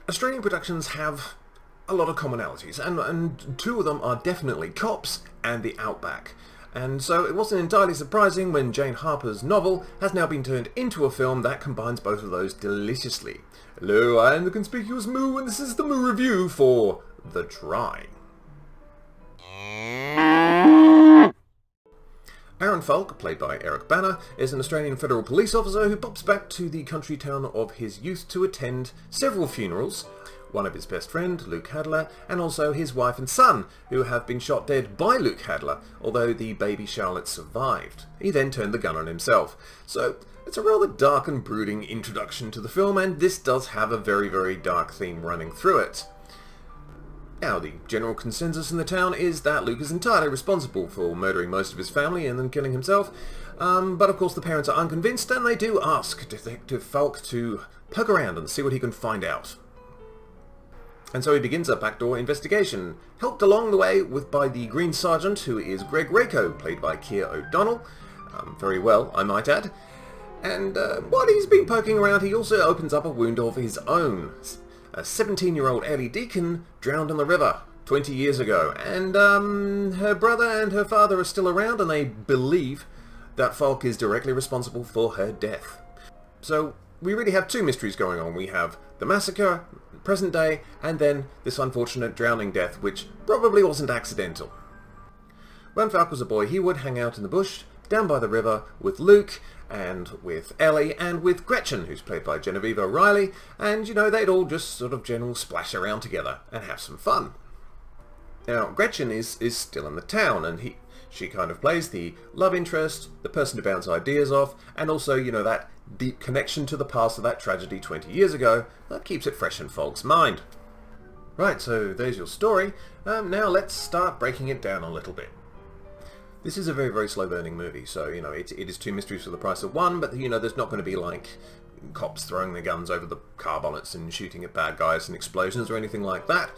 Australian productions have a lot of commonalities, and two of them are definitely cops and the outback. And so it wasn't entirely surprising when Jane Harper's novel has now been turned into a film that combines both of those deliciously. Hello, I am the Conspicuous Moo, and this is the Moo Review for The Dry. Aaron Falk, played by Bana, is an Australian federal police officer who pops back to the country town of his youth to attend several funerals, one of his best friend, Luke Hadler, and also his wife and son, who have been shot dead by Luke Hadler, although the baby Charlotte survived. He then turned the gun on himself. So it's a rather dark and brooding introduction to the film, and this does have a very, very dark theme running through it. Now, the general consensus in the town is that Luke is entirely responsible for murdering most of his family and then killing himself, but of course the parents are unconvinced, and they do ask Detective Falk to poke around and see what he can find out. And so he begins a backdoor investigation, helped along the way by the Green Sergeant, who is Greg Rako, played by Keir O'Donnell, very well, I might add. And while he's been poking around, he also opens up a wound of his own. A 17-year-old Ellie Deacon drowned in the river 20 years ago, and her brother and her father are still around, and they believe that Falk is directly responsible for her death. So we really have two mysteries going on. We have the massacre, present day, and then this unfortunate drowning death, which probably wasn't accidental. When Falk was a boy, he would hang out in the bush down by the river with Luke, and with Ellie, and with Gretchen, who's played by Genevieve O'Reilly, and, you know, they'd all just sort of general splash around together and have some fun. Now, Gretchen is still in the town, and she kind of plays the love interest, the person to bounce ideas off, and also, you know, that deep connection to the past of that tragedy 20 years ago that keeps it fresh in Falk's mind. Right, so there's your story. Now let's start breaking it down a little bit. This is a very, very slow-burning movie, so, you know, it is two mysteries for the price of one, but, you know, there's not going to be, like, cops throwing their guns over the car bonnets and shooting at bad guys and explosions or anything like that.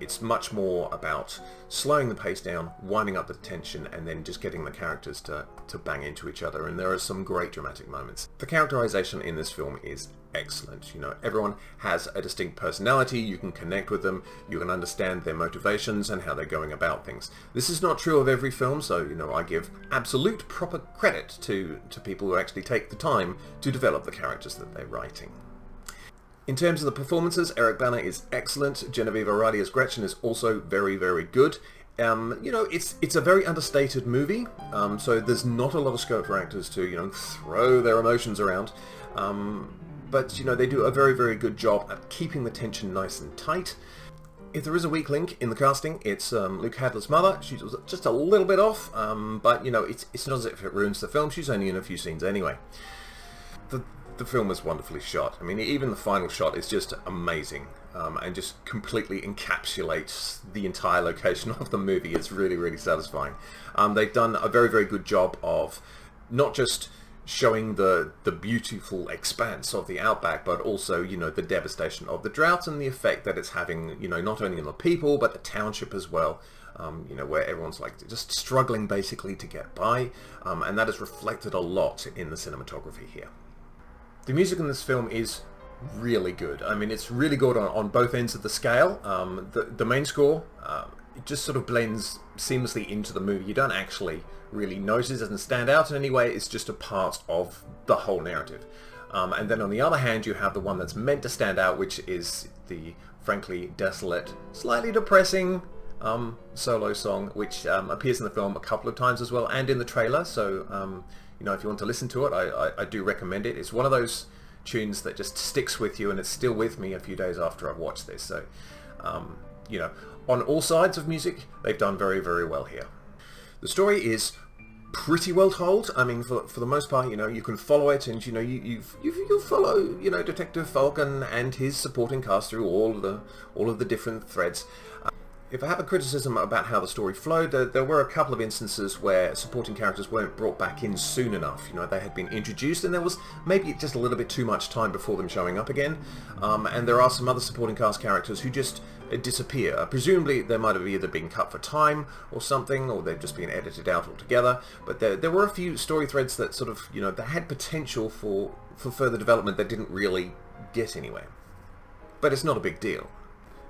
It's much more about slowing the pace down, winding up the tension, and then just getting the characters to bang into each other, and there are some great dramatic moments. The characterization in this film is excellent. You know, everyone has a distinct personality, you can connect with them, you can understand their motivations and how they're going about things. This is not true of every film, so, you know, I give absolute proper credit to people who actually take the time to develop the characters that they're writing. In terms of the performances, Bana is excellent. Genevieve O'Reilly as Gretchen is also very, very good. You know, it's a very understated movie, so there's not a lot of scope for actors to, you know, throw their emotions around. But, you know, they do a very, very good job at keeping the tension nice and tight. If there is a weak link in the casting, it's Luke Hadler's mother. She's just a little bit off, but, you know, it's not as if it ruins the film. She's only in a few scenes anyway. The film is wonderfully shot. I mean, even the final shot is just amazing, and just completely encapsulates the entire location of the movie. It's really, really satisfying. They've done a very, very good job of not just showing the beautiful expanse of the outback, but also, you know, the devastation of the drought and the effect that it's having, you know, not only on the people, but the township as well. You know, where everyone's like just struggling basically to get by, and that is reflected a lot in the cinematography here. The music in this film is really good. I mean, it's really good on both ends of the scale. The main score, it just sort of blends seamlessly into the movie. You don't actually really notice it, doesn't stand out in any way. It's just a part of the whole narrative. And then on the other hand, you have the one that's meant to stand out, which is the frankly desolate, slightly depressing solo song, which appears in the film a couple of times as well, and in the trailer. So, you know, if you want to listen to it, I do recommend it. It's one of those tunes that just sticks with you, and it's still with me a few days after I've watched this. So, you know, on all sides of music, they've done very, very well here. The story is pretty well told. I mean, for the most part, you know, you can follow it, and, you know, you follow, you know, Detective Falk and his supporting cast through all of the different threads. If I have a criticism about how the story flowed, there were a couple of instances where supporting characters weren't brought back in soon enough. You know, they had been introduced and there was maybe just a little bit too much time before them showing up again. And there are some other supporting cast characters who just disappear. Presumably they might have either been cut for time or something, or they've just been edited out altogether. But there were a few story threads that sort of, you know, that had potential for further development that didn't really get anywhere. but it's not a big deal.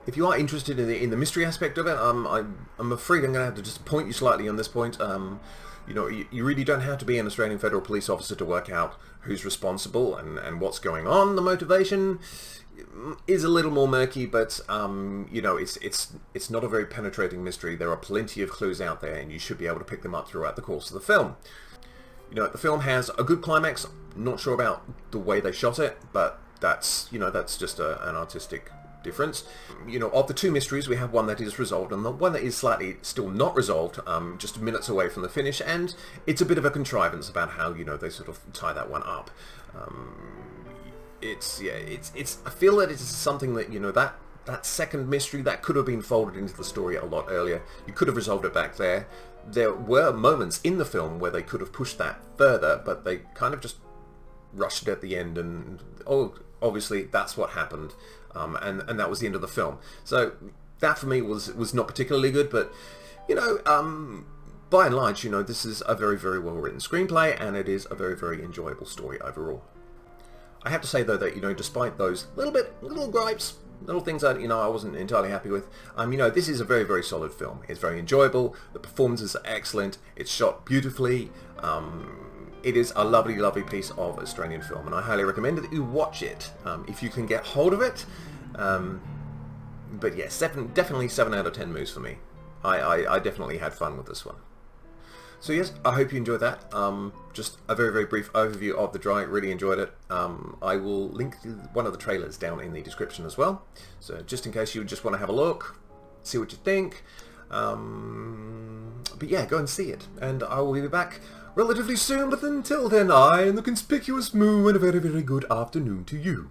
If you are interested in the mystery aspect of it, I'm afraid I'm going to have to disappoint you slightly on this point. You know, you really don't have to be an Australian Federal Police officer to work out who's responsible and what's going on. The motivation is a little more murky, but you know, it's not a very penetrating mystery. There are plenty of clues out there, and you should be able to pick them up throughout the course of the film. You know, the film has a good climax. Not sure about the way they shot it, but that's just an artistic difference. You know, of the two mysteries, we have one that is resolved and the one that is slightly still not resolved, just minutes away from the finish, and it's a bit of a contrivance about how, you know, they sort of tie that one up. I feel that it's something that, you know, that second mystery that could have been folded into the story a lot earlier. You could have resolved it back there. There were moments in the film where they could have pushed that further, but they kind of just rushed it at the end, and obviously that's what happened. And that was the end of the film. So that for me was not particularly good, but you know, by and large, you know, this is a very, very well written screenplay, and it is a very, very enjoyable story overall. I have to say though that, you know, despite those little gripes, little things that, you know, I wasn't entirely happy with, you know, this is a very, very solid film. It's very enjoyable. The performances are excellent. It's shot beautifully. It is a lovely, lovely piece of Australian film, and I highly recommend that you watch it if you can get hold of it. But yes, definitely 7 out of 10 moves for me. I definitely had fun with this one. So yes, I hope you enjoyed that. Just a very, very brief overview of The Dry. Really enjoyed it. I will link to one of the trailers down in the description as well. So just in case you just want to have a look, see what you think. But yeah, go and see it. And I will be back relatively soon, but until then, I am the conspicuous moo, and a very, very good afternoon to you.